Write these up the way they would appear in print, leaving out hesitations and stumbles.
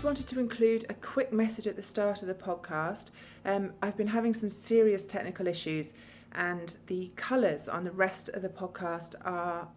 wanted to include a quick message at the start of the podcast. I've been having some serious technical issues and the colours on the rest of the podcast are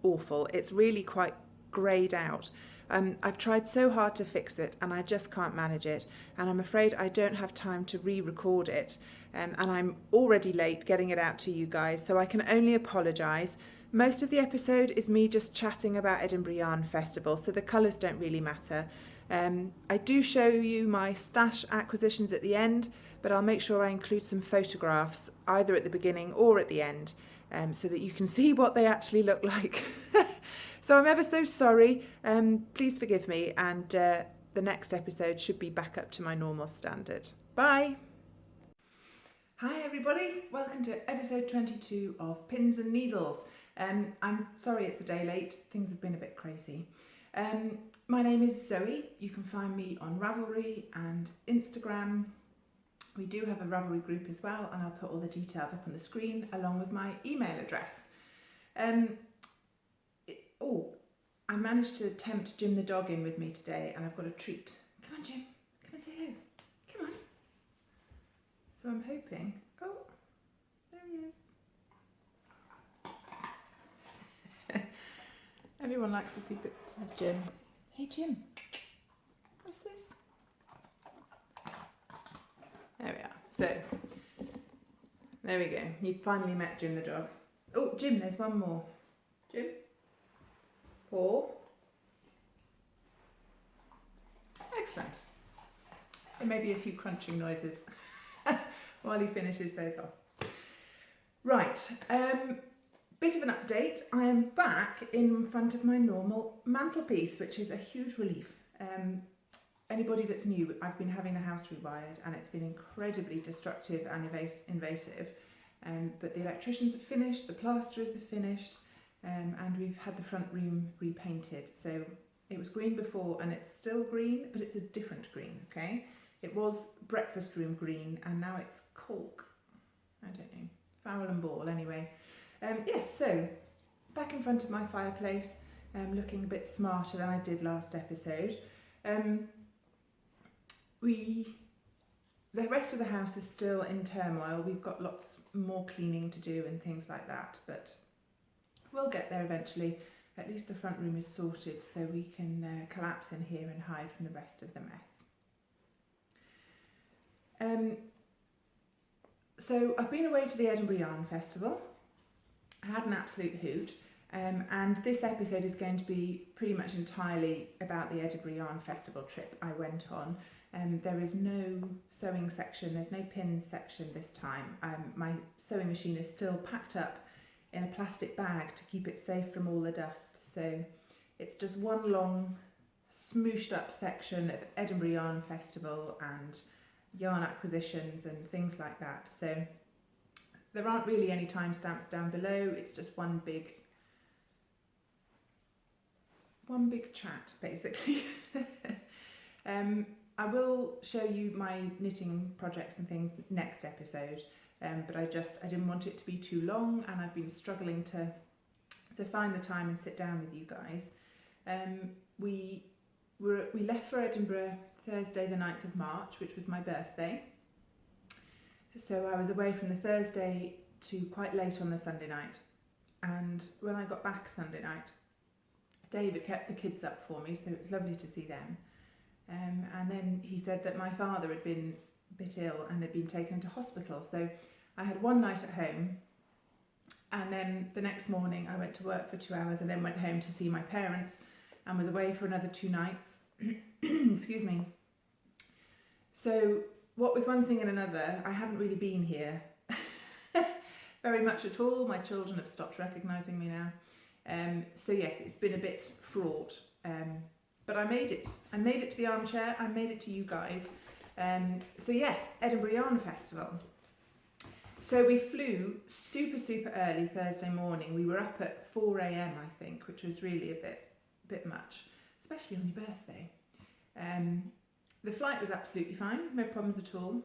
awful. It's really quite greyed out. I've tried so hard to fix it and I just can't manage it, and I'm afraid I don't have time to re-record it, and I'm already late getting it out to you guys, so I can only apologise. Most of the episode is me just chatting about Edinburgh Yarn Festival, so the colours don't really matter. I do show you my stash acquisitions at the end, but I'll make sure I include some photographs either at the beginning or at the end, so that you can see what they actually look like. So I'm ever so sorry, please forgive me, and the next episode should be back up to my normal standard. Bye! Hi everybody, welcome to episode 22 of Pins and Needles. I'm sorry it's a day late, things have been a bit crazy. My name is Zoe. You can find me on Ravelry and Instagram. We do have a Ravelry group as well, and I'll put all the details up on the screen along with my email address. I managed to tempt Jim the dog in with me today, and I've got a treat. Come on, Jim, come and say hello. Come on. So I'm hoping. Oh, there he is. Everyone likes to see pictures of Jim. Hey Jim, what's this? There we are. So, there we go. You finally met Jim the dog. Oh, Jim, there's one more. Jim? Paw. Excellent. There may be a few crunching noises while he finishes those off. Right. Bit of an update. I am back in front of my normal mantelpiece, which is a huge relief. Anybody that's new, I've been having the house rewired and it's been incredibly destructive and invasive. But the electricians have finished, the plasterers have finished, and we've had the front room repainted. So it was green before and it's still green, but it's a different green, okay? It was breakfast room green and now it's cork. I don't know, fowl and ball anyway. So back in front of my fireplace, looking a bit smarter than I did last episode. The rest of the house is still in turmoil. We've got lots more cleaning to do and things like that, but we'll get there eventually. At least the front room is sorted, so we can collapse in here and hide from the rest of the mess. So I've been away to the Edinburgh Yarn Festival. I had an absolute hoot, and this episode is going to be pretty much entirely about the Edinburgh Yarn Festival trip I went on. There is no sewing section, there's no pins section this time. My sewing machine is still packed up in a plastic bag to keep it safe from all the dust. So it's just one long smooshed up section of Edinburgh Yarn Festival and yarn acquisitions and things like that. So there aren't really any timestamps down below, it's just one big chat basically. I will show you my knitting projects and things next episode, but I didn't want it to be too long, and I've been struggling to find the time and sit down with you guys. We left for Edinburgh Thursday the 9th of March, which was my birthday. So I was away from the Thursday to quite late on the Sunday night, and when I got back Sunday night, David kept the kids up for me, so it was lovely to see them. And then he said that my father had been a bit ill and had been taken to hospital. So I had one night at home, and then the next morning I went to work for 2 hours and then went home to see my parents and was away for another 2 nights. Excuse me. So what with one thing and another, I haven't really been here very much at all. My children have stopped recognising me now. So yes, it's been a bit fraught. But I made it. I made it to the armchair. I made it to you guys. So yes, Edinburgh Yarn Festival. So we flew super early Thursday morning. We were up at 4 a.m. I think, which was really a bit much, especially on your birthday. The flight was absolutely fine, no problems at all.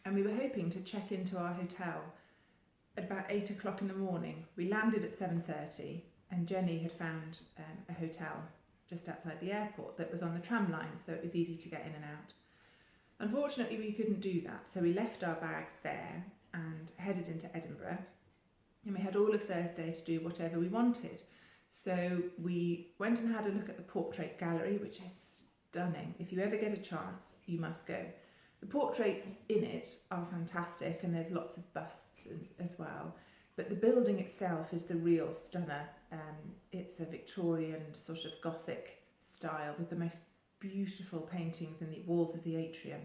And we were hoping to check into our hotel at about 8 o'clock in the morning. We landed at 7:30 and Jenny had found a hotel just outside the airport that was on the tram line, so it was easy to get in and out. Unfortunately, we couldn't do that, so we left our bags there and headed into Edinburgh, and we had all of Thursday to do whatever we wanted. So we went and had a look at the portrait gallery, which is stunning. If you ever get a chance, you must go. The portraits in it are fantastic, and there's lots of busts as well, but the building itself is the real stunner. It's a Victorian sort of Gothic style with the most beautiful paintings in the walls of the atrium.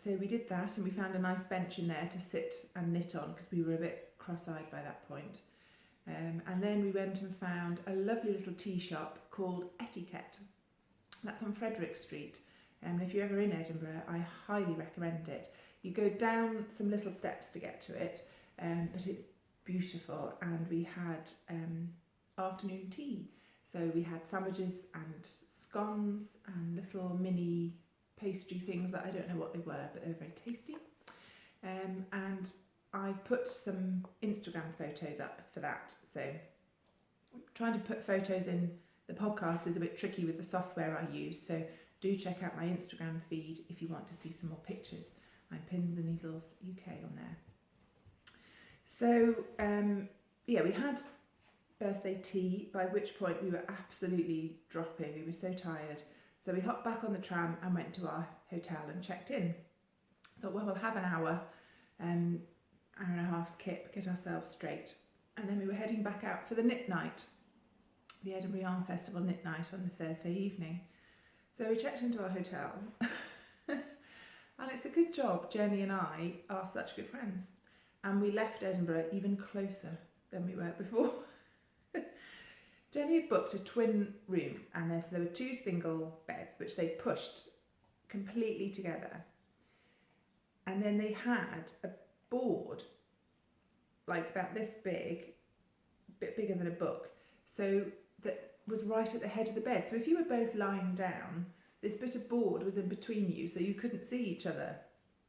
So we did that, and we found a nice bench in there to sit and knit on because we were a bit cross-eyed by that point. And then we went and found a lovely little tea shop called Etiquette. That's on Frederick Street. And if you're ever in Edinburgh, I highly recommend it. You go down some little steps to get to it, but it's beautiful. And we had afternoon tea. So we had sandwiches and scones and little mini pastry things that I don't know what they were, but they were very tasty. And I've put some Instagram photos up for that. So trying to put photos in the podcast is a bit tricky with the software I use. So do check out my Instagram feed if you want to see some more pictures. I'm Pins and Needles UK on there. So yeah, we had birthday tea, by which point we were absolutely dropping. We were so tired. So we hopped back on the tram and went to our hotel and checked in. Thought, well, we'll have an hour and a half's kip, get ourselves straight. And then we were heading back out for the knit night, the Edinburgh Yarn Festival knit night on the Thursday evening. So we checked into our hotel and it's a good job Jenny and I are such good friends, and we left Edinburgh even closer than we were before. Jenny had booked a twin room, and so there were two single beds which they pushed completely together, and then they had a board like about this big, a bit bigger than a book, so that was right at the head of the bed. So if you were both lying down, this bit of board was in between you, so you couldn't see each other.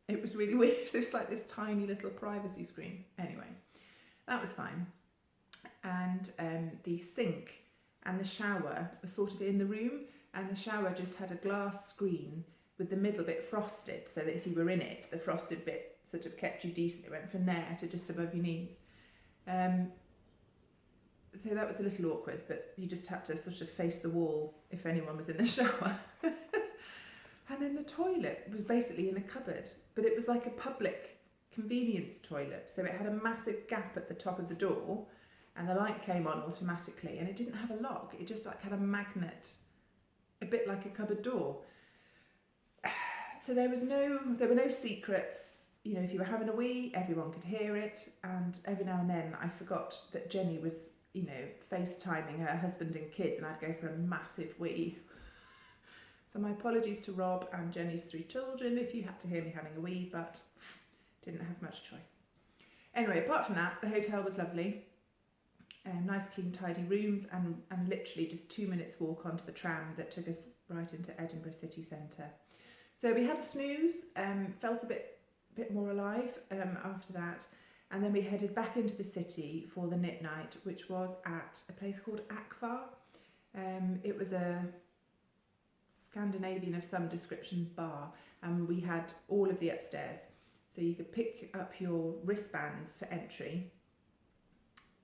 It was really weird. It was like this tiny little privacy screen. Anyway, that was fine. And the sink and the shower were sort of in the room, and the shower just had a glass screen with the middle bit frosted, so that if you were in it, the frosted bit sort of kept you decent. It went from there to just above your knees. So that was a little awkward, but you just had to sort of face the wall if anyone was in the shower. And then the toilet was basically in a cupboard, but it was like a public convenience toilet. So it had a massive gap at the top of the door, and the light came on automatically, and it didn't have a lock. It just like had a magnet, a bit like a cupboard door. So there were no secrets. You know, if you were having a wee, everyone could hear it. And every now and then I forgot that Jenny was, you know, FaceTiming her husband and kids, and I'd go for a massive wee. So my apologies to Rob and Jenny's 3 children if you had to hear me having a wee, but didn't have much choice. Anyway, apart from that, the hotel was lovely. Nice, clean, tidy rooms, and literally just 2 minutes walk onto the tram that took us right into Edinburgh city centre. So we had a snooze, felt a bit more alive after that, and then we headed back into the city for the knit night, which was at a place called Akvar. It was a Scandinavian of some description bar, and we had all of the upstairs, so you could pick up your wristbands for entry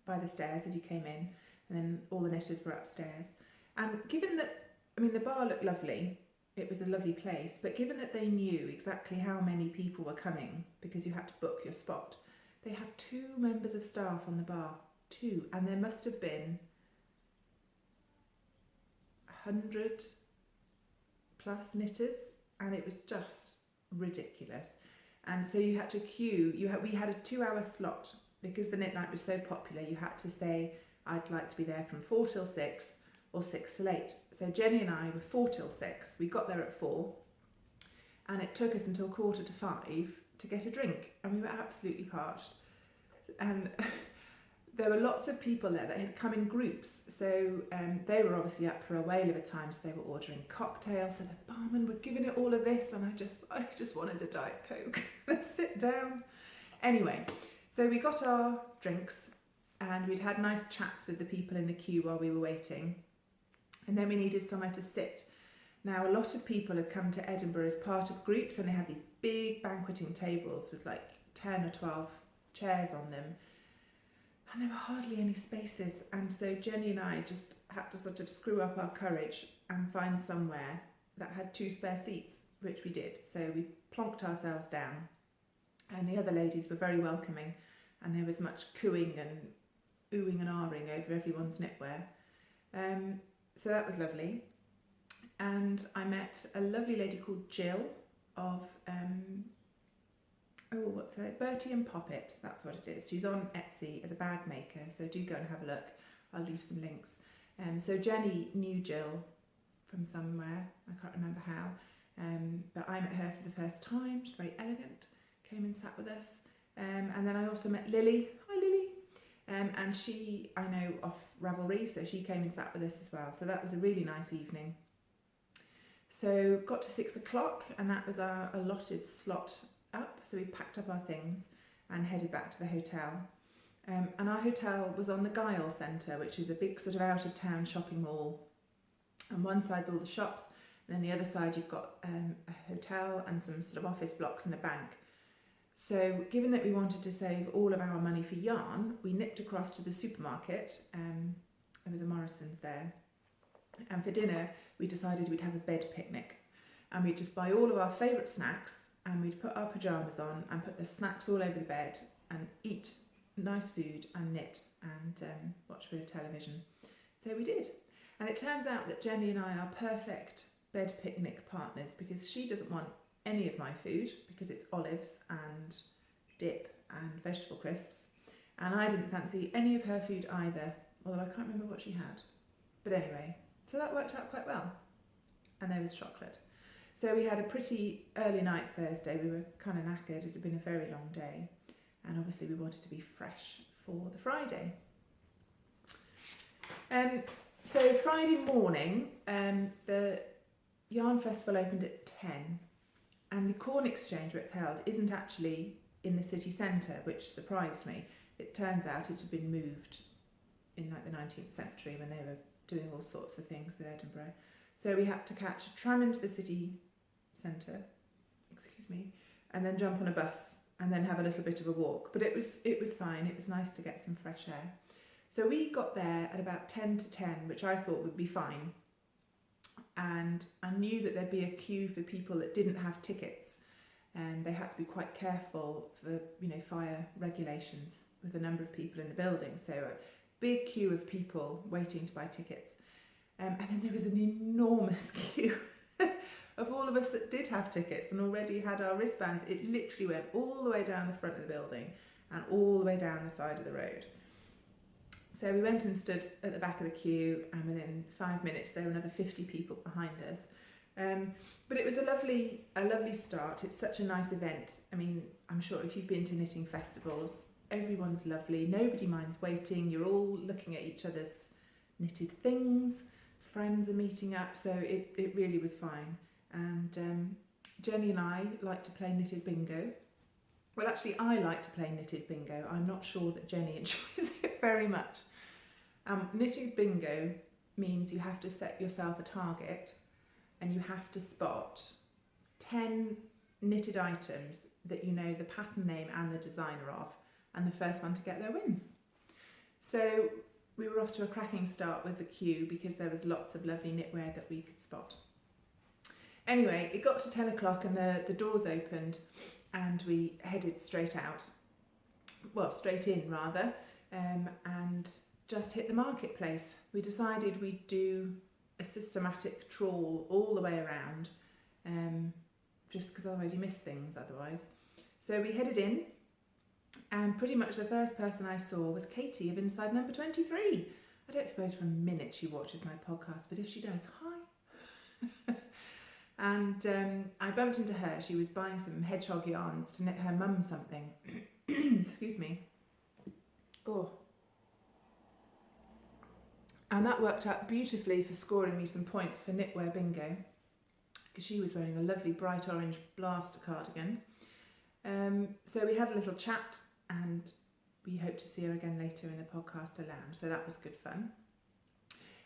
by the stairs as you came in, and then all the knitters were upstairs. And given that, I mean, the bar looked lovely, it was a lovely place, but given that they knew exactly how many people were coming, because you had to book your spot, they had 2 members of staff on the bar, 2, and there must have been 100 plus knitters, and it was just ridiculous. And so you had to queue. We had a 2-hour slot because the knit night was so popular. You had to say, I'd like to be there from 4 till 6 or 6 till 8. So Jenny and I were 4 till 6. We got there at 4, and it took us until 4:45 to get a drink, and we were absolutely parched. And there were lots of people there that had come in groups, so they were obviously up for a whale of a time, so they were ordering cocktails, and the barman were giving it all of this, and I just wanted a Diet Coke. Let's sit down. Anyway, so we got our drinks, and we'd had nice chats with the people in the queue while we were waiting, And then we needed somewhere to sit. Now, a lot of people had come to Edinburgh as part of groups, and they had these big banqueting tables with like 10 or 12 chairs on them. And there were hardly any spaces. And so Jenny and I just had to sort of screw up our courage and find somewhere that had 2 spare seats, which we did. So we plonked ourselves down, and the other ladies were very welcoming, and there was much cooing and oohing and ahhing over everyone's knitwear. So that was lovely. And I met a lovely lady called Jill of, Bertie and Poppet, that's what it is. She's on Etsy as a bag maker, so do go and have a look. I'll leave some links. So Jenny knew Jill from somewhere, I can't remember how, but I met her for the first time. She's very elegant, came and sat with us. And then I also met Lily. Hi Lily. And she, I know off Ravelry, so she came and sat with us as well. So that was a really nice evening. So got to 6 o'clock, and that was our allotted slot up. So we packed up our things and headed back to the hotel. And our hotel was on the Guile Centre, which is a big sort of out of town shopping mall. On one side's all the shops, and then the other side you've got a hotel and some sort of office blocks and a bank. So given that we wanted to save all of our money for yarn, we nipped across to the supermarket. There was a Morrison's there. And for dinner, we decided we'd have a bed picnic. And we'd just buy all of our favourite snacks, and we'd put our pyjamas on and put the snacks all over the bed and eat nice food and knit and watch a bit of television. So we did. And it turns out that Jenny and I are perfect bed picnic partners, because she doesn't want any of my food because it's olives and dip and vegetable crisps, and I didn't fancy any of her food either, although I can't remember what she had. But anyway, so that worked out quite well. And there was chocolate. So we had a pretty early night Thursday. We were kind of knackered. It had been a very long day, and obviously we wanted to be fresh for the Friday. So Friday morning, the Yarn Festival opened at 10, and the Corn Exchange where it's held isn't actually in the city centre, which surprised me. It turns out it had been moved in like the 19th century when they were doing all sorts of things with Edinburgh. So we had to catch a tram into the city centre, and then jump on a bus and then have a little bit of a walk. But it was fine. It was nice to get some fresh air. So we got there at about 10 to 10, which I thought would be fine. And I knew that there'd be a queue for people that didn't have tickets, and they had to be quite careful for, fire regulations with the number of people in the building. So a big queue of people waiting to buy tickets. And then there was an enormous queue of all of us that did have tickets and already had our wristbands. It literally went all the way down the front of the building and all the way down the side of the road. So we went and stood at the back of the queue, and within 5 minutes there were another 50 people behind us. But it was a lovely start. It's such a nice event. I mean, I'm sure if you've been to knitting festivals, everyone's lovely. Nobody minds waiting. You're all looking at each other's knitted things. Friends are meeting up. So it really was fine. And Jenny and I like to play knitted bingo. Well, actually, I like to play knitted bingo. I'm not sure that Jenny enjoys it very much. Knitted bingo means you have to set yourself a target, and you have to spot 10 knitted items that you know the pattern name and the designer of, and the first one to get there wins. So we were off to a cracking start with the queue because there was lots of lovely knitwear that we could spot. Anyway, it got to 10 o'clock and the doors opened, and we headed straight out, well, straight in rather, and just hit the marketplace. We decided we'd do a systematic trawl all the way around, just because otherwise you miss things otherwise. So we headed in, and pretty much the first person I saw was Katie of Inside Number 23. I don't suppose for a minute she watches my podcast, but if she does, hi. And I bumped into her. She was buying some hedgehog yarns to knit her mum something. Excuse me. Oh. And that worked out beautifully for scoring me some points for knitwear bingo, because she was wearing a lovely bright orange blaster cardigan. So we had a little chat, and we hope to see her again later in the podcaster lounge. So that was good fun.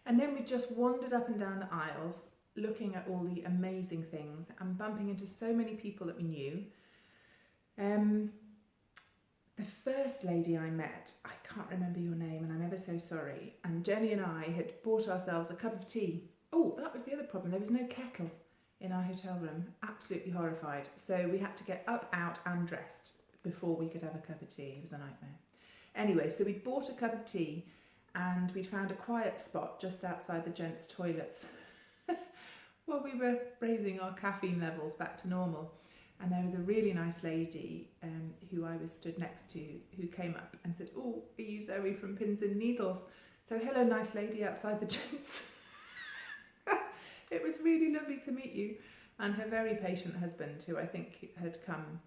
And then we just wandered up and down the aisles, looking at all the amazing things and bumping into so many people that we knew. The first lady I met, I can't remember your name and I'm ever so sorry, and Jenny and I had bought ourselves a cup of tea. Oh, that was the other problem, there was no kettle in our hotel room, absolutely horrified. So we had to get up, out and dressed before we could have a cup of tea. It was a nightmare. Anyway, so we bought a cup of tea and we'd found a quiet spot just outside the gents' toilets while we were raising our caffeine levels back to normal. And there was a really nice lady who I was stood next to who came up and said, "Oh, are you Zoe from Pins and Needles?" So hello, nice lady outside the gents. It was really lovely to meet you. And her very patient husband, who I think had come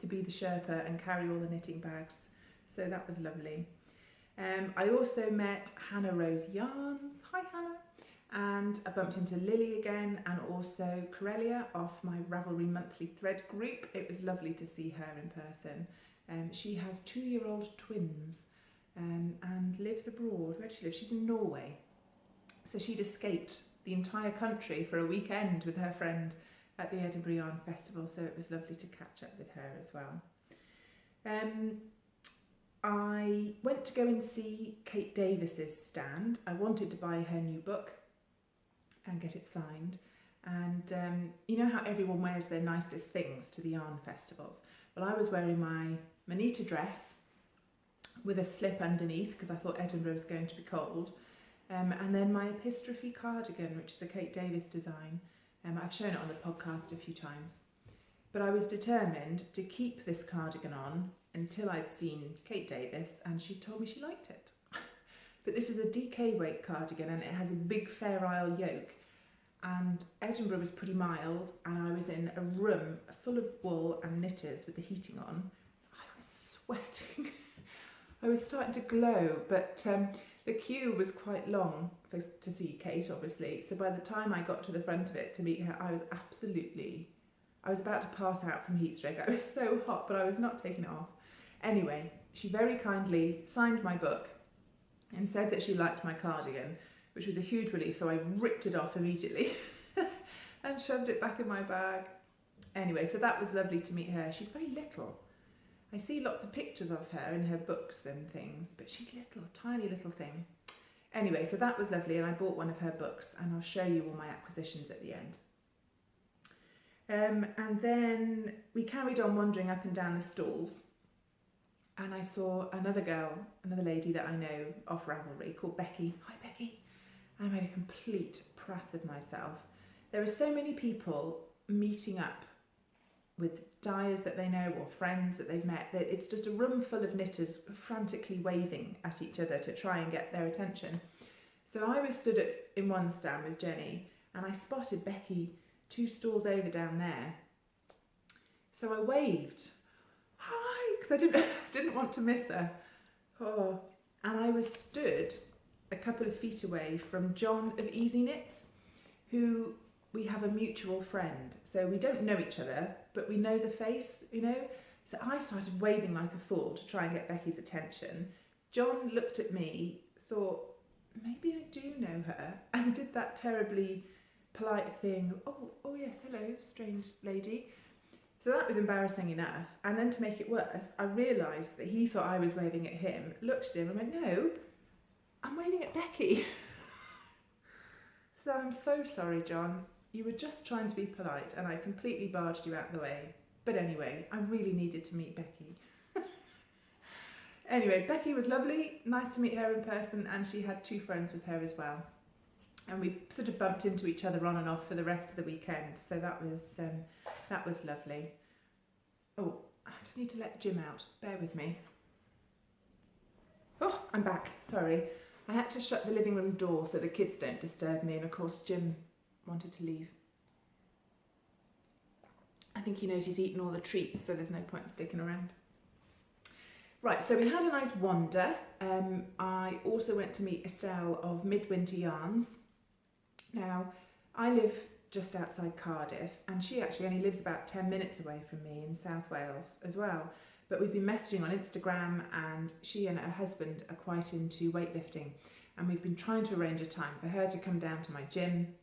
to be the Sherpa and carry all the knitting bags. So that was lovely. I also met Hannah Rose Yarns. Hi, Hannah. And I bumped into Lily again, and also Corellia off my Ravelry monthly thread group. It was lovely to see her in person. She has 2-year-old twins and lives abroad. Where does she live? She's in Norway. So she'd escaped the entire country for a weekend with her friend at the Edinburgh Yarn Festival, so it was lovely to catch up with her as well. I went to go and see Kate Davies's stand. I wanted to buy her new book and get it signed. And you know how everyone wears their nicest things to the yarn festivals? Well, I was wearing my Manita dress with a slip underneath because I thought Edinburgh was going to be cold. And then my epistrophe cardigan, which is a Kate Davies design. I've shown it on the podcast a few times. But I was determined to keep this cardigan on until I'd seen Kate Davies and she told me she liked it. But this is a DK weight cardigan and it has a big Fair Isle yoke. And Edinburgh was pretty mild and I was in a room full of wool and knitters with the heating on. I was sweating. I was starting to glow, but the queue was quite long to see Kate, obviously. So by the time I got to the front of it to meet her, I was about to pass out from heat stroke. I was so hot, but I was not taking it off. Anyway, she very kindly signed my book and said that she liked my cardigan, which was a huge relief, so I ripped it off immediately and shoved it back in my bag. Anyway, so that was lovely to meet her. She's very little. I see lots of pictures of her in her books and things, but she's little, tiny little thing. Anyway, so that was lovely, and I bought one of her books, and I'll show you all my acquisitions at the end. And then we carried on wandering up and down the stalls, and I saw another lady that I know off Ravelry called Becky. Hi, Becky. And I made a complete prat of myself. There are so many people meeting up with dyers that they know or friends that they've met, that it's just a room full of knitters frantically waving at each other to try and get their attention. So I was stood in one stand with Jenny and I spotted Becky 2 stalls over down there. So I waved, hi, because I didn't want to miss her. Oh, and I was stood a couple of feet away from John of Easy Knits, who we have a mutual friend. So we don't know each other, but we know the face, you know. So I started waving like a fool to try and get Becky's attention. John looked at me, thought, maybe I do know her, and did that terribly polite thing, oh yes, hello, strange lady. So that was embarrassing enough. And then to make it worse, I realised that he thought I was waving at him, looked at him and went, no, I'm waving at Becky. So I'm so sorry, John. You were just trying to be polite and I completely barged you out of the way. But anyway, I really needed to meet Becky. Anyway, Becky was lovely, nice to meet her in person, and she had 2 friends with her as well. And we sort of bumped into each other on and off for the rest of the weekend, so that was lovely. Oh, I just need to let Jim out, bear with me. Oh, I'm back, sorry. I had to shut the living room door so the kids don't disturb me, and of course Jim wanted to leave. I think he knows he's eaten all the treats, so there's no point in sticking around. Right, so we had a nice wander. I also went to meet Estelle of Midwinter Yarns. Now, I live just outside Cardiff, and she actually only lives about 10 minutes away from me in South Wales as well. But we've been messaging on Instagram, and she and her husband are quite into weightlifting. and we've been trying to arrange a time for her to come down to my gym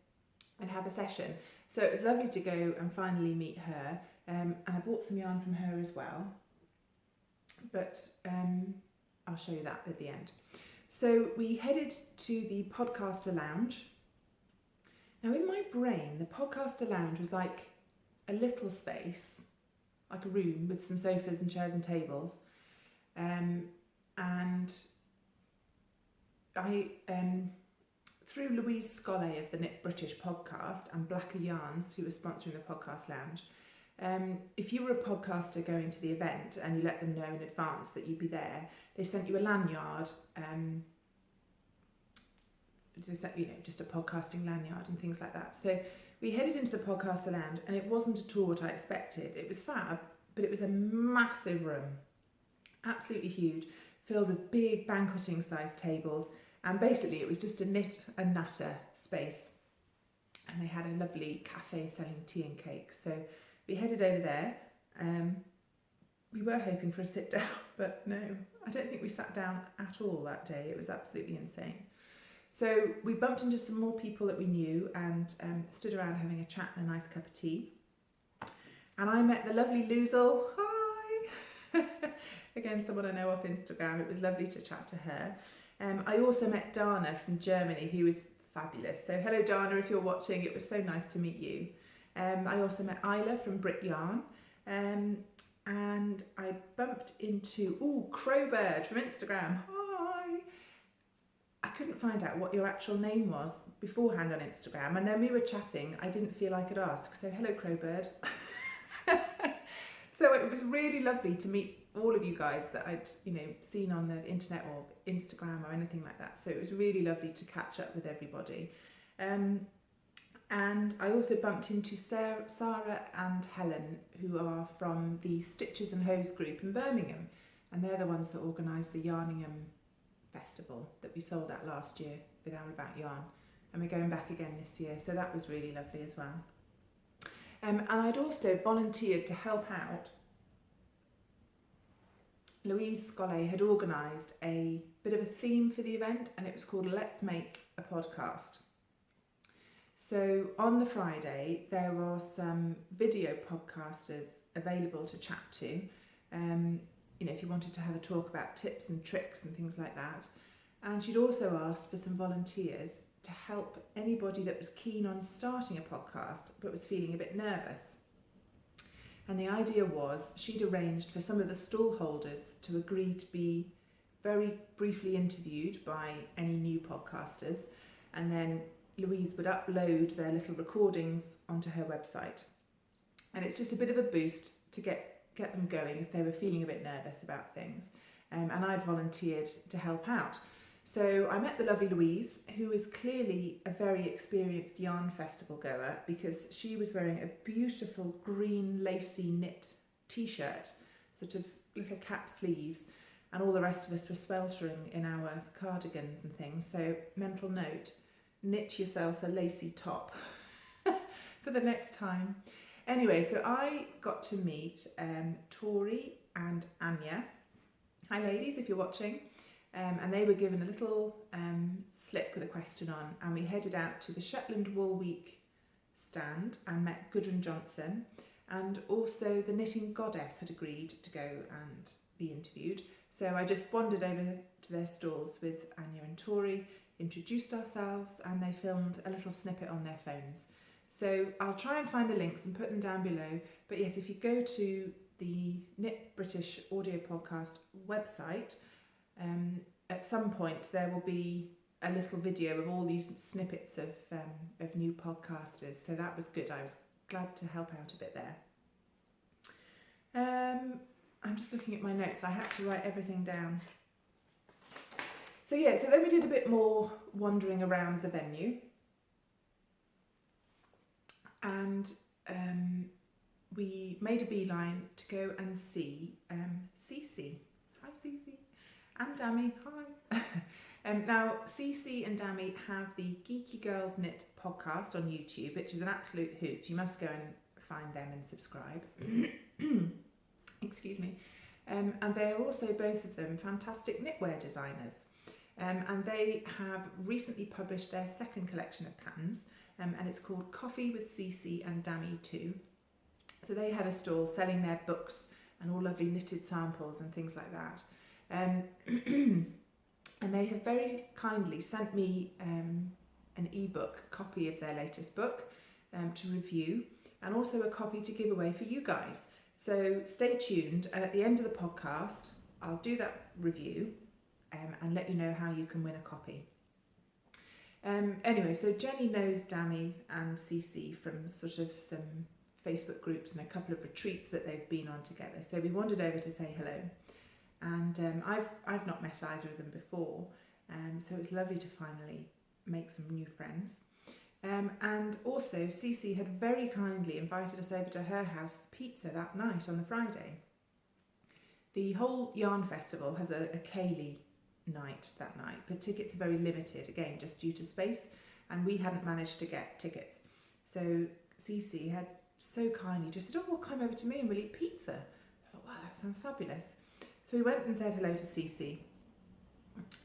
and have a session. So it was lovely to go and finally meet her, and I bought some yarn from her as well, but I'll show you that at the end. So we headed to the podcaster lounge. Now in my brain, the podcaster lounge was like a little space, like a room with some sofas and chairs and tables, and I through Louise Scollay of the Knit British podcast and Blacker Yarns, who was sponsoring the podcast lounge, if you were a podcaster going to the event and you let them know in advance that you'd be there, they sent you a lanyard, just a podcasting lanyard and things like that. So we headed into the podcaster lounge, and it wasn't at all what I expected. It was fab, but it was a massive room, absolutely huge, filled with big banqueting sized tables, and basically it was just a knit and natter space. And they had a lovely cafe selling tea and cake. So we headed over there. We were hoping for a sit down, but no, I don't think we sat down at all that day. It was absolutely insane. So we bumped into some more people that we knew and stood around having a chat and a nice cup of tea. And I met the lovely Loozle. Hi! Again, someone I know off Instagram. It was lovely to chat to her. I also met Dana from Germany, who was fabulous. So hello Dana, if you're watching, it was so nice to meet you. I also met Isla from Brit Yarn. And I bumped into, Crowbird from Instagram. Hi! I couldn't find out what your actual name was beforehand on Instagram, and then we were chatting. I didn't feel I could ask, so hello Crowbird. So it was really lovely to meet all of you guys that I'd seen on the internet or Instagram or anything like that. So it was really lovely to catch up with everybody. And I also bumped into Sarah and Helen, who are from the Stitches and Hose group in Birmingham, and they're the ones that organised the Yarningham festival that we sold at last year with Our About Yarn, and we're going back again this year, so that was really lovely as well. And I'd also volunteered to help out. Louise Scollay had organised a bit of a theme for the event, and it was called Let's Make a Podcast. So on the Friday there were some video podcasters available to chat to, if you wanted to have a talk about tips and tricks and things like that. And she'd also asked for some volunteers to help anybody that was keen on starting a podcast but was feeling a bit nervous. And the idea was she'd arranged for some of the stall holders to agree to be very briefly interviewed by any new podcasters, and then Louise would upload their little recordings onto her website. And it's just a bit of a boost to get them going if they were feeling a bit nervous about things. And I'd volunteered to help out. So I met the lovely Louise, who is clearly a very experienced yarn festival goer, because she was wearing a beautiful green lacy knit t-shirt, sort of little cap sleeves, and all the rest of us were sweltering in our cardigans and things. So mental note, knit yourself a lacy top for the next time. Anyway, so I got to meet Tori and Anya. Hi ladies, if you're watching. And they were given a little slip with a question on, and we headed out to the Shetland Wool Week stand and met Gudrun Johnson, and also the Knitting Goddess had agreed to go and be interviewed. So I just wandered over to their stalls with Anya and Tori, introduced ourselves, and they filmed a little snippet on their phones. So I'll try and find the links and put them down below. But yes, if you go to the Knit British audio podcast website, at some point there will be a little video of all these snippets of new podcasters. So that was good. I was glad to help out a bit there. I'm just looking at my notes. I had to write everything down. So yeah, so then we did a bit more wandering around the venue, and we made a beeline to go and see CeCe. Hi CeCe. And Dami. Hi. Now CeCe and Dami have the Geeky Girls Knit podcast on YouTube, which is an absolute hoot. You must go and find them and subscribe. Excuse me. And they are also, both of them, fantastic knitwear designers. and they have recently published their second collection of patterns, and it's called Coffee with CeCe and Dami too. So they had a stall selling their books and all lovely knitted samples and things like that. And they have very kindly sent me an ebook copy of their latest book to review, and also a copy to give away for you guys. So stay tuned, and at the end of the podcast I'll do that review and let you know how you can win a copy. Anyway, so Jenny knows Dami and CeCe from sort of some Facebook groups and a couple of retreats that they've been on together. So we wandered over to say hello, and I've not met either of them before, so it's lovely to finally make some new friends. And also CeCe had very kindly invited us over to her house for pizza that night on the Friday. The whole yarn festival has a ceilidh night that night, but tickets are very limited, again just due to space, and we hadn't managed to get tickets. So CeCe had so kindly just said, oh, well, come over to me and we'll eat pizza. I thought, wow, that sounds fabulous. So we went and said hello to CeCe,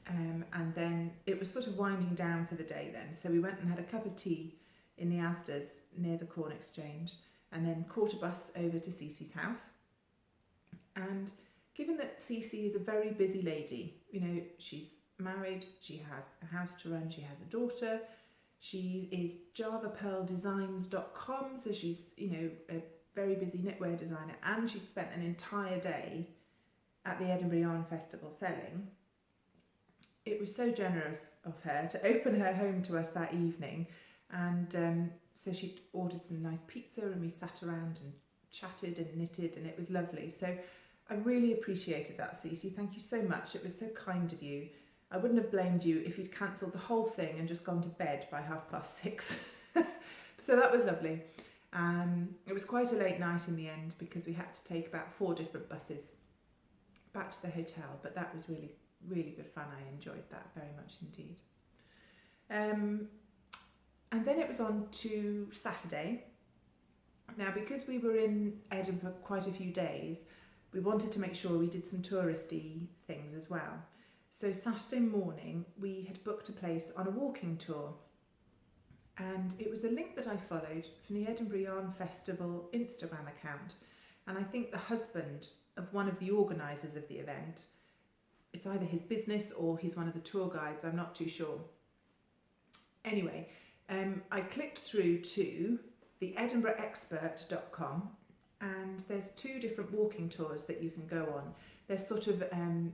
and then it was sort of winding down for the day then, so we went and had a cup of tea in the Asda's near the Corn Exchange, and then caught a bus over to CeCe's house. And given that CeCe is a very busy lady, you know, she's married, she has a house to run, she has a daughter, she is javapearldesigns.com, so she's, you know, a very busy knitwear designer, and she'd spent an entire day at the Edinburgh Yarn Festival selling. It was so generous of her to open her home to us that evening, and so she ordered some nice pizza and we sat around and chatted and knitted, and it was lovely. So I really appreciated that, CeCe. Thank you so much. It was so kind of you. I wouldn't have blamed you if you'd cancelled the whole thing and just gone to bed by 6:30. So that was lovely. It was quite a late night in the end because we had to take about 4 different buses back to the hotel, but that was really, really good fun. I enjoyed that very much indeed. And then it was on to Saturday. Now, because we were in Edinburgh quite a few days, we wanted to make sure we did some touristy things as well. So Saturday morning we had booked a place on a walking tour, and it was a link that I followed from the Edinburgh Yarn Festival Instagram account, and I think the husband of one of the organisers of the event, it's either his business or he's one of the tour guides, I'm not too sure. Anyway, I clicked through to the edinburghexpert.com, and there's 2 different walking tours that you can go on. There's sort of a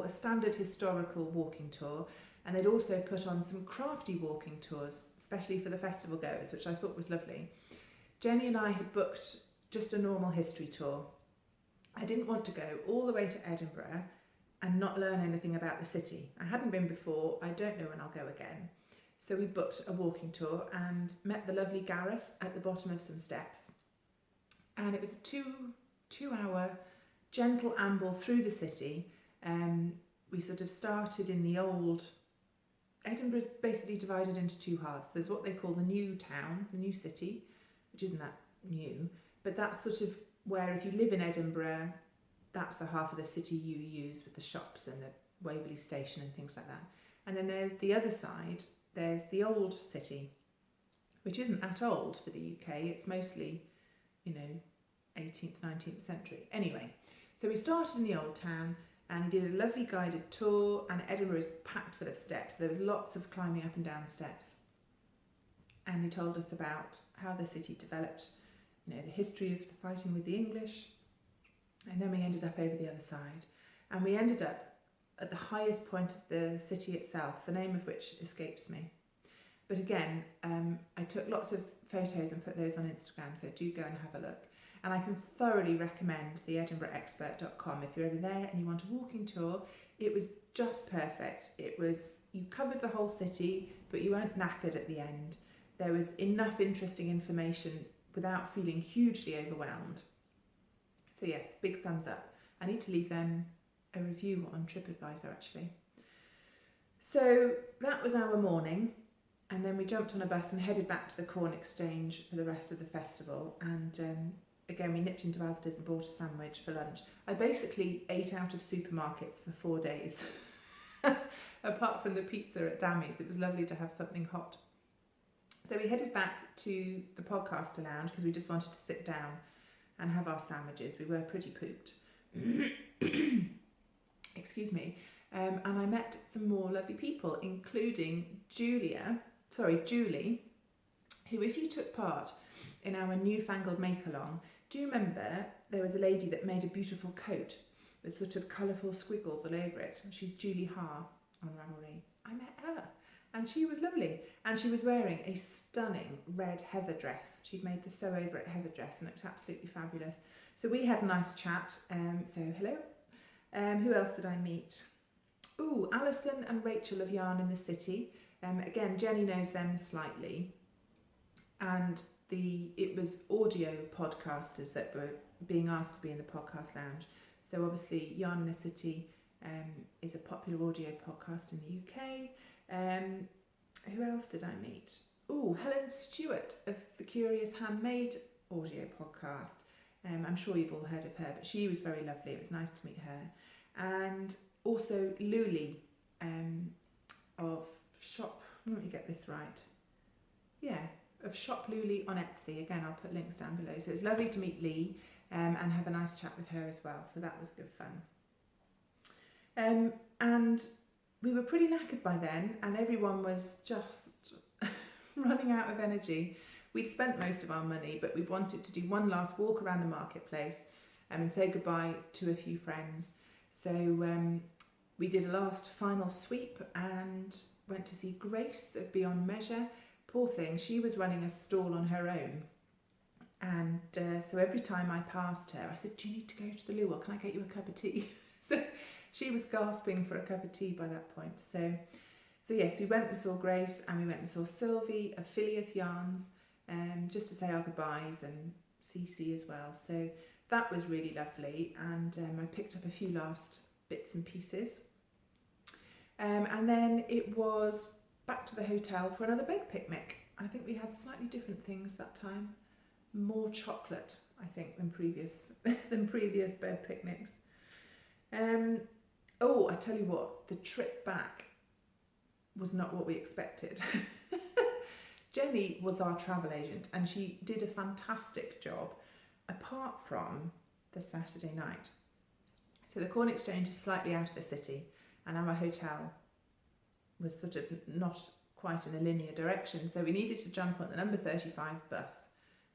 standard historical walking tour, and they'd also put on some crafty walking tours, especially for the festival goers, which I thought was lovely. Jenny and I had booked just a normal history tour. I didn't want to go all the way to Edinburgh and not learn anything about the city. I hadn't been before, I don't know when I'll go again. So we booked a walking tour and met the lovely Gareth at the bottom of some steps. And it was a 2-hour gentle amble through the city. We sort of started in the old... Edinburgh's basically divided into 2 halves. There's what they call the new town, the new city, which isn't that new, but that's sort of where if you live in Edinburgh, that's the half of the city you use with the shops and the Waverley station and things like that. And then there's the other side, there's the old city, which isn't that old for the UK. It's mostly, 18th, 19th century. Anyway, so we started in the old town, and he did a lovely guided tour, and Edinburgh is packed full of steps. There was lots of climbing up and down steps. And he told us about how the city developed, the history of the fighting with the English. And then we ended up over the other side. And we ended up at the highest point of the city itself, the name of which escapes me. But again, I took lots of photos and put those on Instagram, so do go and have a look. And I can thoroughly recommend the edinburghexpert.com if you're ever there and you want a walking tour. It was just perfect. You covered the whole city, but you weren't knackered at the end. There was enough interesting information without feeling hugely overwhelmed. So yes, big thumbs up. I need to leave them a review on TripAdvisor actually. So that was our morning, and then we jumped on a bus and headed back to the Corn Exchange for the rest of the festival, and again we nipped into Asda's and bought a sandwich for lunch. I basically ate out of supermarkets for 4 days. apart from the pizza at Dami's, it was lovely to have something hot. So we headed back to the podcaster lounge because we just wanted to sit down and have our sandwiches. We were pretty pooped. Excuse me. And I met some more lovely people, including Julie, who, if you took part in our newfangled make-along, do you remember there was a lady that made a beautiful coat with sort of colourful squiggles all over it? She's Julie Haar on Ravelry. I met her and she was lovely. And she was wearing a stunning red heather dress. She'd made the sew over it heather dress and it looked absolutely fabulous. So we had a nice chat. So hello. Who else did I meet? Ooh, Alison and Rachel of Yarn in the City. Again, Jenny knows them slightly. And it was audio podcasters that were being asked to be in the podcast lounge. So obviously Yarn in the City is a popular audio podcast in the UK. Who else did I meet? Oh, Helen Stewart of the Curious Handmade audio podcast. I'm sure you've all heard of her, but she was very lovely. It was nice to meet her. And also Luli of Shop, let me get this right. Yeah, of Shop Luli on Etsy. Again, I'll put links down below. So it's lovely to meet Lee and have a nice chat with her as well. So that was good fun. And we were pretty knackered by then, and everyone was just running out of energy. We'd spent most of our money, but we wanted to do one last walk around the marketplace and say goodbye to a few friends. So we did a last final sweep and went to see Grace of Beyond Measure. Poor thing, she was running a stall on her own. And so every time I passed her, I said, do you need to go to the loo or can I get you a cup of tea? So she was gasping for a cup of tea by that point. So yes, we went and saw Grace and we went and saw Sylvie of Phileas Yarns just to say our goodbyes, and CeCe as well. So that was really lovely, and I picked up a few last bits and pieces. And then it was back to the hotel for another bed picnic. I think we had slightly different things that time. More chocolate, I think, than previous bed picnics. Oh, I tell you what, the trip back was not what we expected. Jenny was our travel agent and she did a fantastic job, apart from the Saturday night. So the Corn Exchange is slightly out of the city and our hotel was sort of not quite in a linear direction. So we needed to jump on the number 35 bus,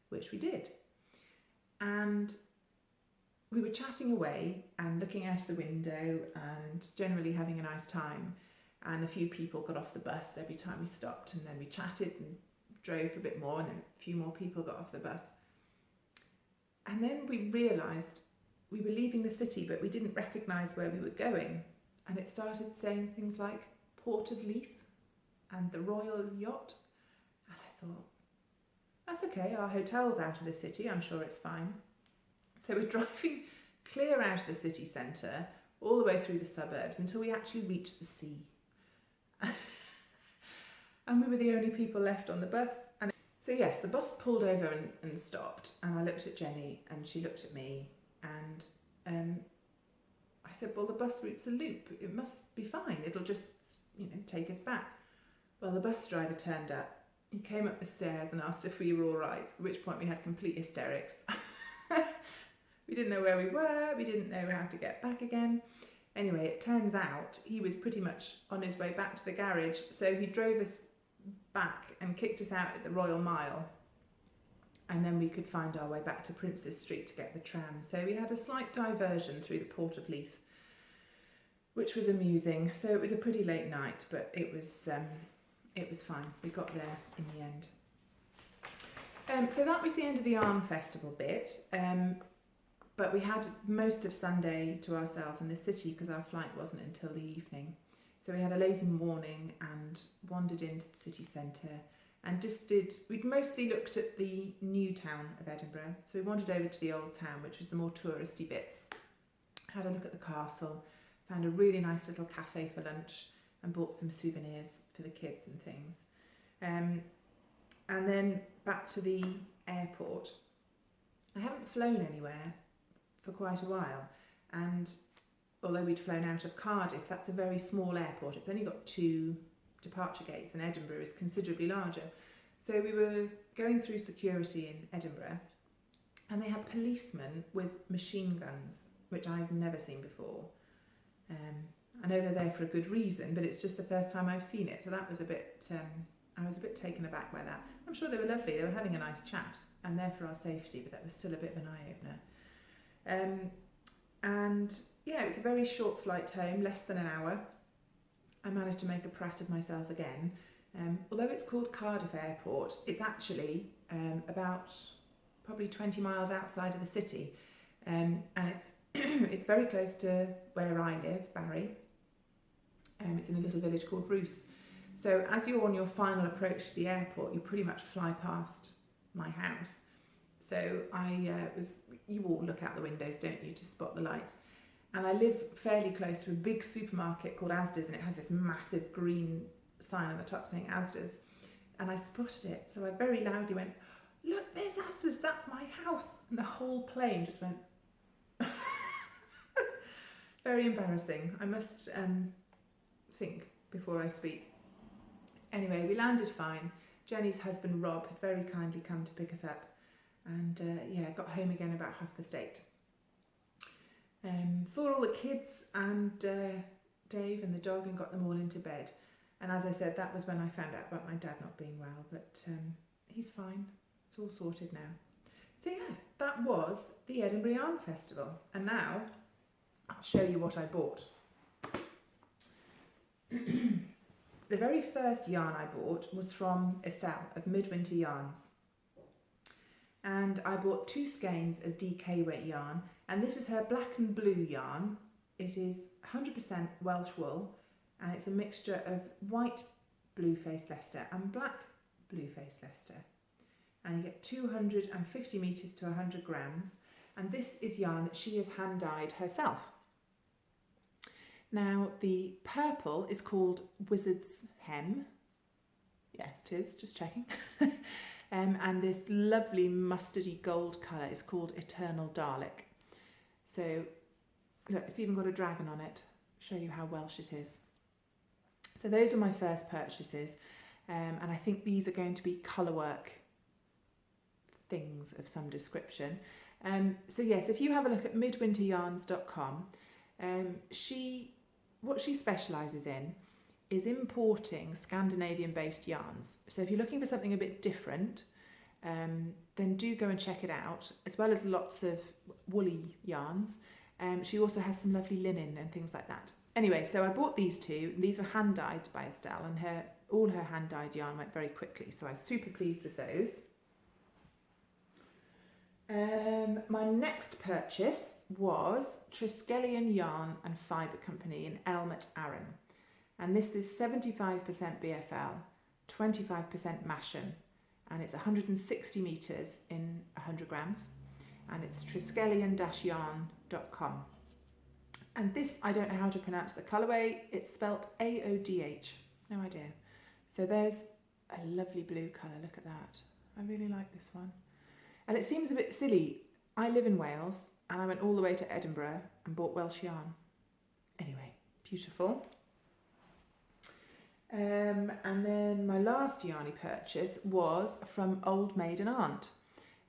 which we did. And we were chatting away and looking out of the window and generally having a nice time. And a few people got off the bus every time we stopped, and then we chatted and drove a bit more, and then a few more people got off the bus. And then we realised we were leaving the city, but we didn't recognise where we were going. And it started saying things like Port of Leith and the Royal Yacht. And I thought, that's okay, our hotel's out of the city, I'm sure it's fine. So we're driving clear out of the city centre, all the way through the suburbs until we actually reached the sea. And we were the only people left on the bus. And so yes, the bus pulled over and stopped, and I looked at Jenny and she looked at me, and I said, well, the bus route's a loop, it must be fine, it'll just, take us back. Well, the bus driver turned up, he came up the stairs and asked if we were all right, at which point we had complete hysterics. We didn't know where we were, we didn't know how to get back again. Anyway, it turns out he was pretty much on his way back to the garage, so he drove us back and kicked us out at the Royal Mile, and then we could find our way back to Princes Street to get the tram. So we had a slight diversion through the Port of Leith, which was amusing. So it was a pretty late night, but it was fine. We got there in the end. So that was the end of the Yarn Festival bit. But we had most of Sunday to ourselves in the city because our flight wasn't until the evening. So we had a lazy morning and wandered into the city centre and we'd mostly looked at the new town of Edinburgh. So we wandered over to the old town, which was the more touristy bits. Had a look at the castle, found a really nice little cafe for lunch and bought some souvenirs for the kids and things. And then back to the airport. I haven't flown anywhere for quite a while, and although we'd flown out of Cardiff, that's a very small airport. It's only got 2 departure gates, and Edinburgh is considerably larger. So we were going through security in Edinburgh, and they had policemen with machine guns, which I've never seen before. I know they're there for a good reason, but it's just the first time I've seen it. So that was a bit, I was a bit taken aback by that. I'm sure they were lovely. They were having a nice chat and there for our safety, but that was still a bit of an eye-opener. And yeah, it was a very short flight home, less than an hour. I managed to make a prat of myself again. Although it's called Cardiff Airport, it's actually about probably 20 miles outside of the city. And it's it's very close to where I live, Barry. It's in a little village called Roos. So as you're on your final approach to the airport, you pretty much fly past my house. So you all look out the windows, don't you, to spot the lights. And I live fairly close to a big supermarket called Asda's, and it has this massive green sign on the top saying Asda's. And I spotted it, so I very loudly went, "Look, there's Asda's, that's my house." And the whole plane just went. Very embarrassing. I must think before I speak. Anyway, we landed fine. Jenny's husband Rob had very kindly come to pick us up, and got home again about 8:30. Saw all the kids and Dave and the dog and got them all into bed. And as I said, that was when I found out about my dad not being well, but he's fine. It's all sorted now. So yeah, that was the Edinburgh Yarn Festival. And now I'll show you what I bought. The very first yarn I bought was from Estelle of Midwinter Yarns. And I bought 2 skeins of DK weight yarn, and this is her black and blue yarn. It is 100% Welsh wool, and it's a mixture of white blue-faced Leicester and black blue-faced Leicester. And you get 250 metres to 100 grams, and this is yarn that she has hand-dyed herself. Now, the purple is called Wizard's Hem. Yes, it is, just checking. And this lovely mustardy gold colour is called Eternal Dalek. So, look, it's even got a dragon on it. Show you how Welsh it is. So those are my first purchases. And I think these are going to be colourwork things of some description. So yes, if you have a look at midwinteryarns.com, what she specialises in is importing Scandinavian-based yarns. So if you're looking for something a bit different, then do go and check it out, as well as lots of woolly yarns. She also has some lovely linen and things like that. Anyway, so I bought these 2. These were hand-dyed by Estelle, and all her hand-dyed yarn went very quickly, so I was super pleased with those. My next purchase was Triskelion Yarn and Fibre Company in Elmet, Arran. And this is 75% BFL, 25% Masham, and it's 160 metres in 100 grams, and it's triskelion-yarn.com. And this, I don't know how to pronounce the colourway. It's spelt AODH, no idea. So there's a lovely blue colour, look at that. I really like this one. And it seems a bit silly. I live in Wales, and I went all the way to Edinburgh and bought Welsh yarn. Anyway, beautiful. And then my last yarny purchase was from Old Maid and Aunt,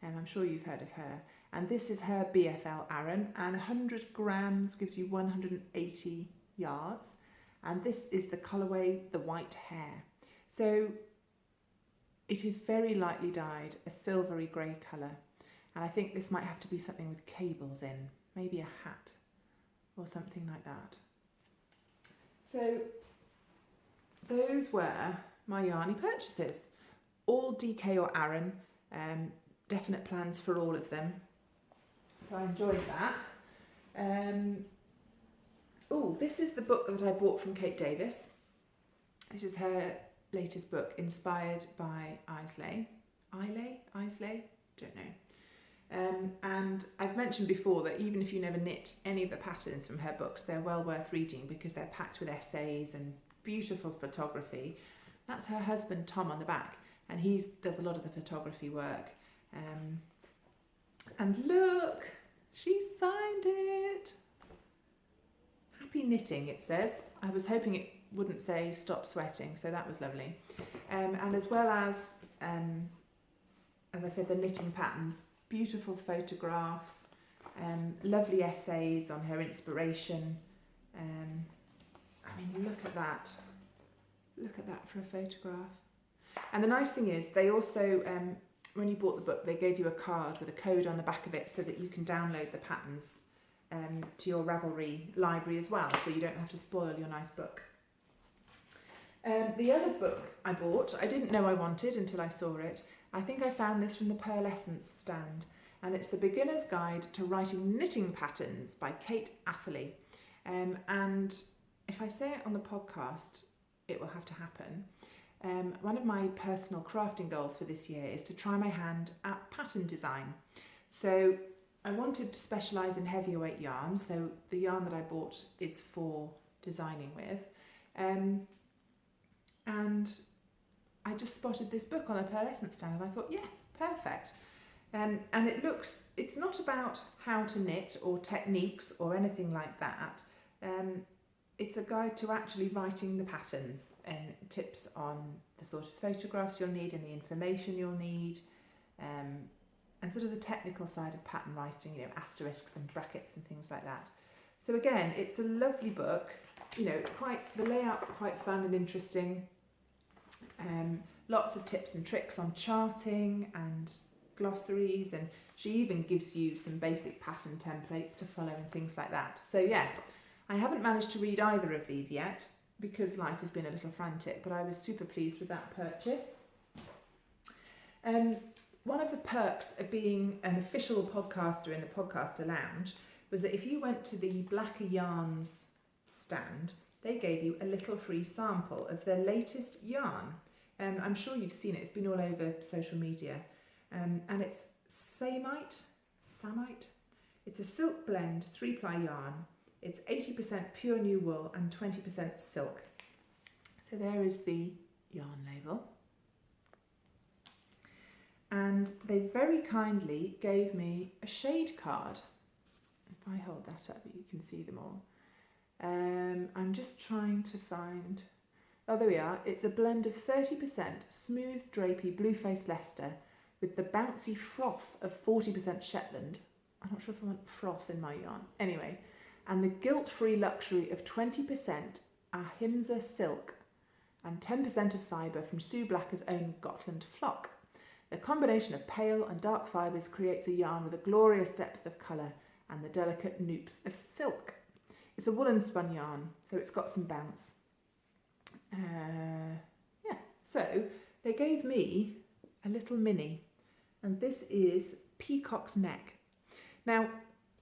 and I'm sure you've heard of her. And this is her BFL Arran, and 100 grams gives you 180 yards. And this is the colourway, the white hair. So it is very lightly dyed, a silvery grey colour. And I think this might have to be something with cables in, maybe a hat or something like that. So those were my yarny purchases. All DK or Arran, definite plans for all of them. So I enjoyed that. This is the book that I bought from Kate Davies. This is her latest book, inspired by Islay. Islay? Don't know. And I've mentioned before that even if you never knit any of the patterns from her books, they're well worth reading because they're packed with essays and beautiful photography. That's her husband Tom on the back, and he does a lot of the photography work. And look, she signed it. knitting, it says. I was hoping it wouldn't say stop sweating, so that was lovely. And as well as I said, the knitting patterns, beautiful photographs, lovely essays on her inspiration. I mean, look at that. Look at that for a photograph. And the nice thing is, they also, when you bought the book, they gave you a card with a code on the back of it so that you can download the patterns to your Ravelry library as well, so you don't have to spoil your nice book. The other book I bought, I didn't know I wanted until I saw it. I think I found this from the Pearlescence stand, and it's The Beginner's Guide to Writing Knitting Patterns by Kate Atherley. And if I say it on the podcast, it will have to happen. One of my personal crafting goals for this year is to try my hand at pattern design. So I wanted to specialise in heavier weight yarns, so the yarn that I bought is for designing with. And I just spotted this book on a Pearlescence stand and I thought, yes, perfect. And it's not about how to knit or techniques or anything like that. It's a guide to actually writing the patterns and tips on the sort of photographs you'll need and the information you'll need, and sort of the technical side of pattern writing, you know, asterisks and brackets and things like that. So again, it's a lovely book. You know, the layout's quite fun and interesting. Lots of tips and tricks on charting and glossaries, and she even gives you some basic pattern templates to follow and things like that. So yes, I haven't managed to read either of these yet because life has been a little frantic, but I was super pleased with that purchase. One of the perks of being an official podcaster in the Podcaster Lounge was that if you went to the Blacker Yarns stand, they gave you a little free sample of their latest yarn. I'm sure you've seen it, it's been all over social media. And it's Samite. It's a silk blend 3-ply yarn. It's 80% pure new wool and 20% silk. So there is the yarn label. And they very kindly gave me a shade card. If I hold that up, you can see them all. I'm just trying to find... Oh, there we are. It's a blend of 30% smooth, drapey, blue-faced Leicester with the bouncy froth of 40% Shetland. I'm not sure if I want froth in my yarn. Anyway, and the guilt-free luxury of 20% Ahimsa silk and 10% of fibre from Sue Blacker's own Gotland flock. The combination of pale and dark fibres creates a yarn with a glorious depth of colour and the delicate noops of silk. It's a woolen spun yarn, so it's got some bounce. So they gave me a little mini, and this is Peacock's Neck. Now,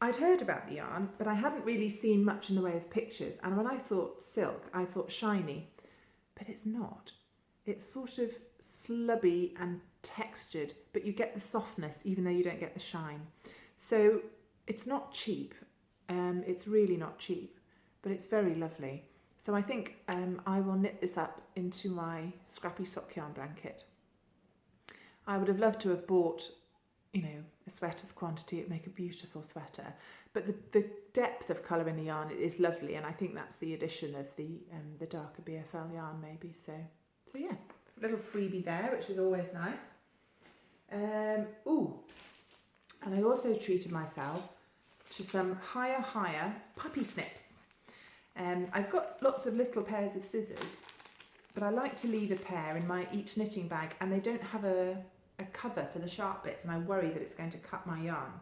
I'd heard about the yarn, but I hadn't really seen much in the way of pictures, and when I thought silk, I thought shiny, but it's not. It's sort of slubby and textured, but you get the softness even though you don't get the shine. So it's not cheap, it's really not cheap, but it's very lovely. So I think I will knit this up into my scrappy sock yarn blanket. I would have loved to have bought, you know, a sweater's quantity. It'd make a beautiful sweater. But the depth of colour in the yarn is lovely, and I think that's the addition of the darker BFL yarn maybe. So yes, a little freebie there, which is always nice. And I also treated myself to some higher puppy snips. I've got lots of little pairs of scissors, but I like to leave a pair in my each knitting bag, and they don't have a cover for the sharp bits, and I worry that it's going to cut my yarn.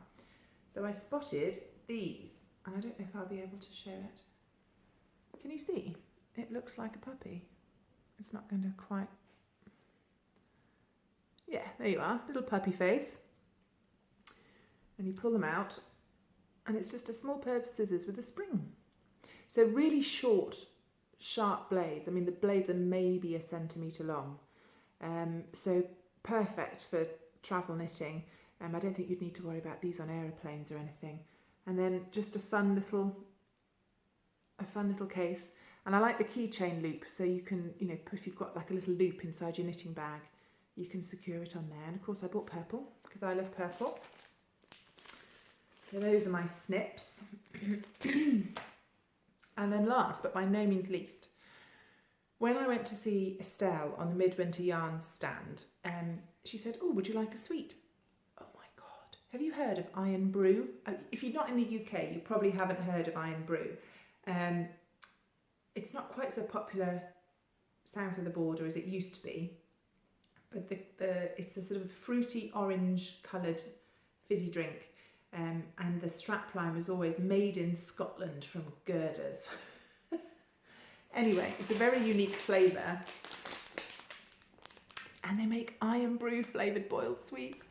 So I spotted these, and I don't know if I'll be able to show it. Can you see? It looks like a puppy. It's not going to quite... Yeah, there you are, little puppy face. And you pull them out, and it's just a small pair of scissors with a spring. So really short, sharp blades. I mean, the blades are maybe 1 centimetre long. So perfect for travel knitting. I don't think you'd need to worry about these on aeroplanes or anything. And then just a fun little case. And I like the keychain loop, so you can, you know, if you've got like a little loop inside your knitting bag, you can secure it on there. And of course I bought purple because I love purple. So those are my snips. And then last, but by no means least, when I went to see Estelle on the Midwinter Yarns stand, she said, "Oh, would you like a sweet?" Oh my God. Have you heard of Iron Brew? If you're not in the UK, you probably haven't heard of Iron Brew. It's not quite so popular south of the border as it used to be, but it's a sort of fruity orange coloured fizzy drink, and the strapline was always made in Scotland from girders. Anyway, it's a very unique flavour, and they make Iron Brew flavoured boiled sweets.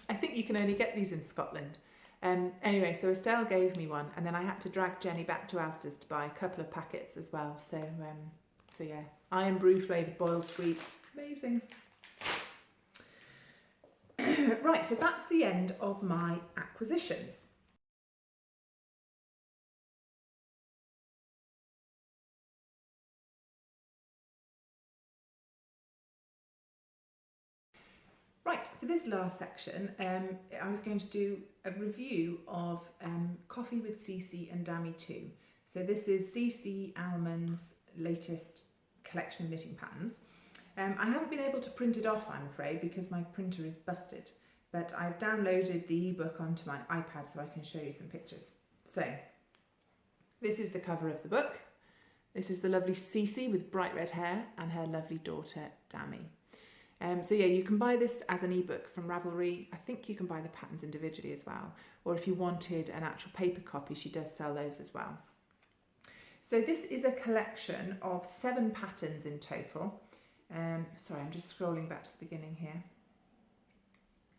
I think you can only get these in Scotland. Anyway, so Estelle gave me one, and then I had to drag Jenny back to Asda's to buy a couple of packets as well. So yeah, Iron Brew flavoured boiled sweets, amazing. Right, so that's the end of my acquisitions. Right, for this last section, I was going to do a review of Coffee with CeCe and Dami 2. So this is CeCe Almon's latest collection of knitting patterns. I haven't been able to print it off, I'm afraid, because my printer is busted, but I've downloaded the ebook onto my iPad so I can show you some pictures. So this is the cover of the book. This is the lovely CeCe with bright red hair and her lovely daughter Dami. So yeah, you can buy this as an ebook from Ravelry. I think you can buy the patterns individually as well, or if you wanted an actual paper copy, she does sell those as well. So this is a collection of 7 patterns in total. Sorry, I'm just scrolling back to the beginning here.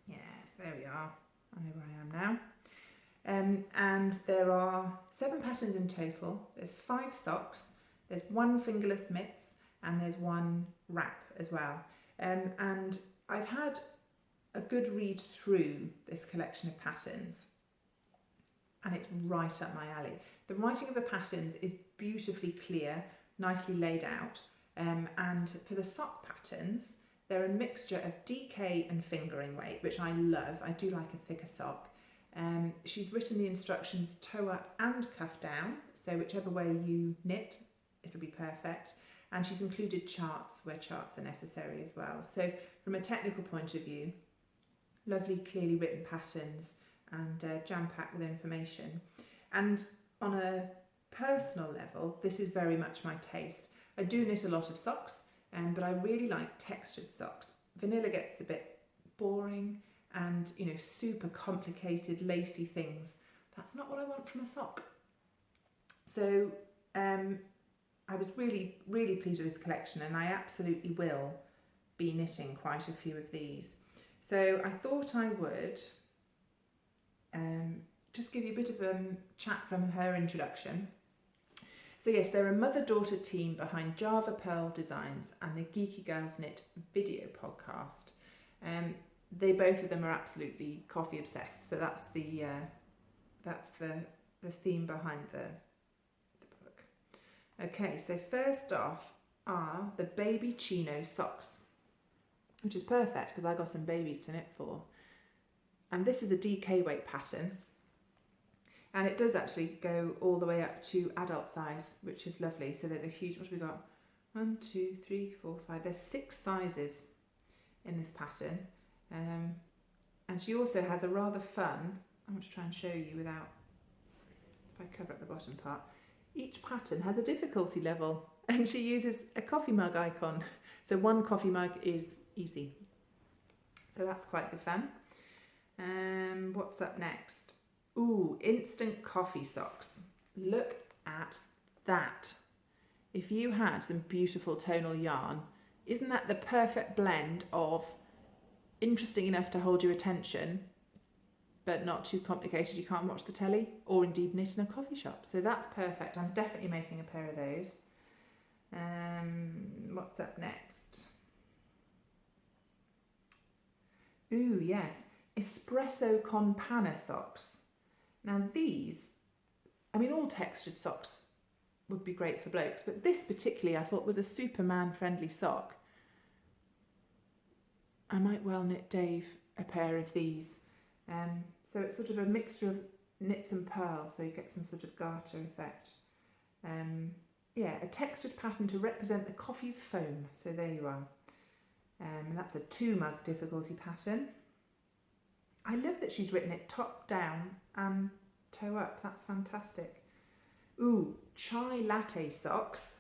Yes, there we are. I know where I am now. And there are 7 patterns in total. There's 5 socks, there's 1 fingerless mitts, and there's 1 wrap as well. And I've had a good read through this collection of patterns, and it's right up my alley. The writing of the patterns is beautifully clear, nicely laid out, and for the sock patterns, they're a mixture of DK and fingering weight, which I love. I do like a thicker sock. She's written the instructions toe up and cuff down, so whichever way you knit, it'll be perfect. And she's included charts where charts are necessary as well. So from a technical point of view, lovely clearly written patterns and jam-packed with information. And on a personal level, this is very much my taste. I do knit a lot of socks, but I really like textured socks. Vanilla gets a bit boring and, you know, super complicated, lacy things. That's not what I want from a sock. So I was really, really pleased with this collection, and I absolutely will be knitting quite a few of these. So I thought I would just give you a bit of a chat from her introduction. So yes, they're a mother-daughter team behind Java Pearl Designs and the Geeky Girls Knit video podcast. They both of them are absolutely coffee obsessed, so that's the theme behind the book. Okay, so first off are the baby chino socks, which is perfect because I got some babies to knit for. And this is a DK weight pattern, and it does actually go all the way up to adult size, which is lovely. So there's a huge, what have we got? 1, 2, 3, 4, 5. There's 6 sizes in this pattern. And she also has a rather fun, I'm going to try and show you without, if I cover up the bottom part, each pattern has a difficulty level, and she uses a coffee mug icon. So one coffee mug is easy. So that's quite good fun. What's up next? Ooh, instant coffee socks. Look at that. If you had some beautiful tonal yarn, isn't that the perfect blend of interesting enough to hold your attention, but not too complicated you can't watch the telly, or indeed knit in a coffee shop? So that's perfect. I'm definitely making a pair of those. What's up next? Ooh, yes, espresso con panna socks. Now these, I mean, all textured socks would be great for blokes, but this particularly I thought was a super man-friendly sock. I might well knit Dave a pair of these. So it's sort of a mixture of knits and pearls, so you get some sort of garter effect. Yeah, a textured pattern to represent the coffee's foam. So there you are. And that's a 2 mug difficulty pattern. I love that she's written it top down and toe up. That's fantastic. Ooh, chai latte socks.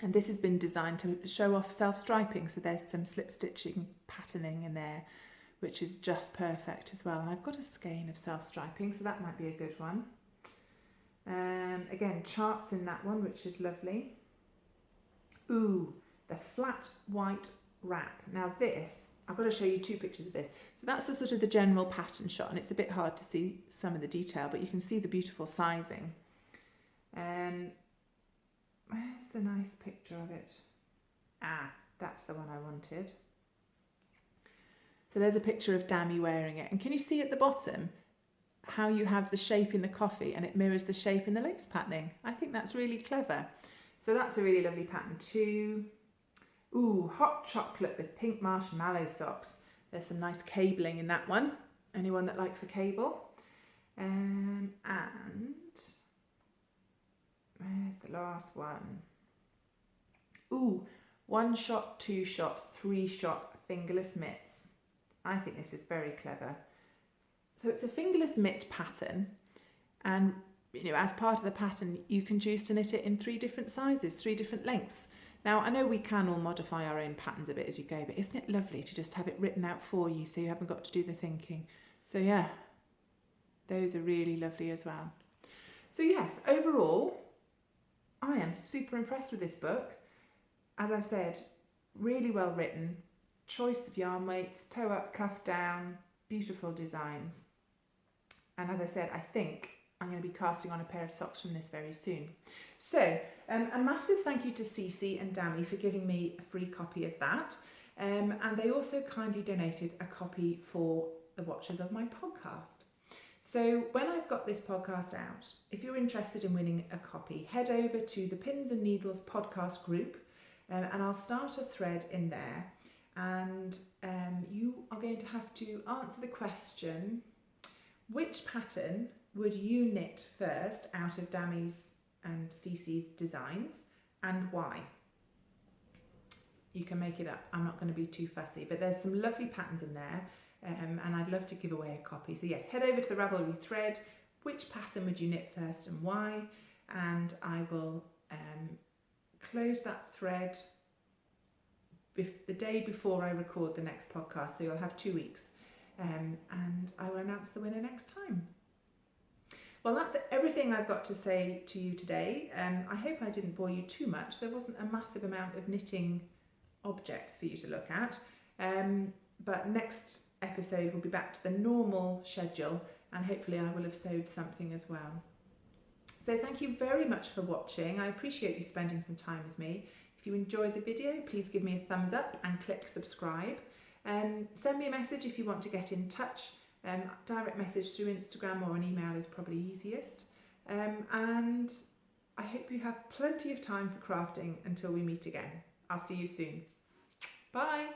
And this has been designed to show off self-striping. So there's some slip stitching patterning in there, which is just perfect as well. And I've got a skein of self-striping, so that might be a good one. Again, charts in that one, which is lovely. Ooh, the flat white wrap. Now this, I've got to show you 2 pictures of this. So that's the sort of the general pattern shot, and it's a bit hard to see some of the detail, but you can see the beautiful sizing. Where's the nice picture of it? Ah, that's the one I wanted. So there's a picture of Dami wearing it, and can you see at the bottom how you have the shape in the coffee and it mirrors the shape in the lace patterning? I think that's really clever. So that's a really lovely pattern too. Ooh, hot chocolate with pink marshmallow socks. There's some nice cabling in that one. Anyone that likes a cable. And where's the last one? Ooh, 1 shot, 2 shots, 3 shot fingerless mitts. I think this is very clever. So it's a fingerless mitt pattern, and as part of the pattern you can choose to knit it in 3 different sizes, 3 different lengths. Now I know we can all modify our own patterns a bit as you go, but isn't it lovely to just have it written out for you so you haven't got to do the thinking? So yeah, those are really lovely as well. So yes, overall I am super impressed with this book. As I said, really well written, choice of yarn weights, toe up, cuff down, beautiful designs. And as I said, I think I'm going to be casting on a pair of socks from this very soon. So a massive thank you to CeCe and Dami for giving me a free copy of that. And they also kindly donated a copy for the watchers of my podcast. So when I've got this podcast out, if you're interested in winning a copy, head over to the Pins and Needles podcast group, and I'll start a thread in there. And you are going to have to answer the question, which pattern would you knit first out of Dami's and CeCe's designs, and why? You can make it up. I'm not going to be too fussy, but there's some lovely patterns in there, and I'd love to give away a copy. So yes, head over to the Ravelry thread. Which pattern would you knit first and why? And I will close that thread the day before I record the next podcast, so you'll have 2 weeks, and I will announce the winner next time. Well, that's everything I've got to say to you today. I hope I didn't bore you too much. There wasn't a massive amount of knitting objects for you to look at, but next episode we'll be back to the normal schedule, and hopefully I will have sewed something as well. So thank you very much for watching. I appreciate you spending some time with me. If you enjoyed the video, please give me a thumbs up and click subscribe. Send me a message if you want to get in touch. Direct message through Instagram or an email is probably easiest. And I hope you have plenty of time for crafting until we meet again. I'll see you soon. Bye.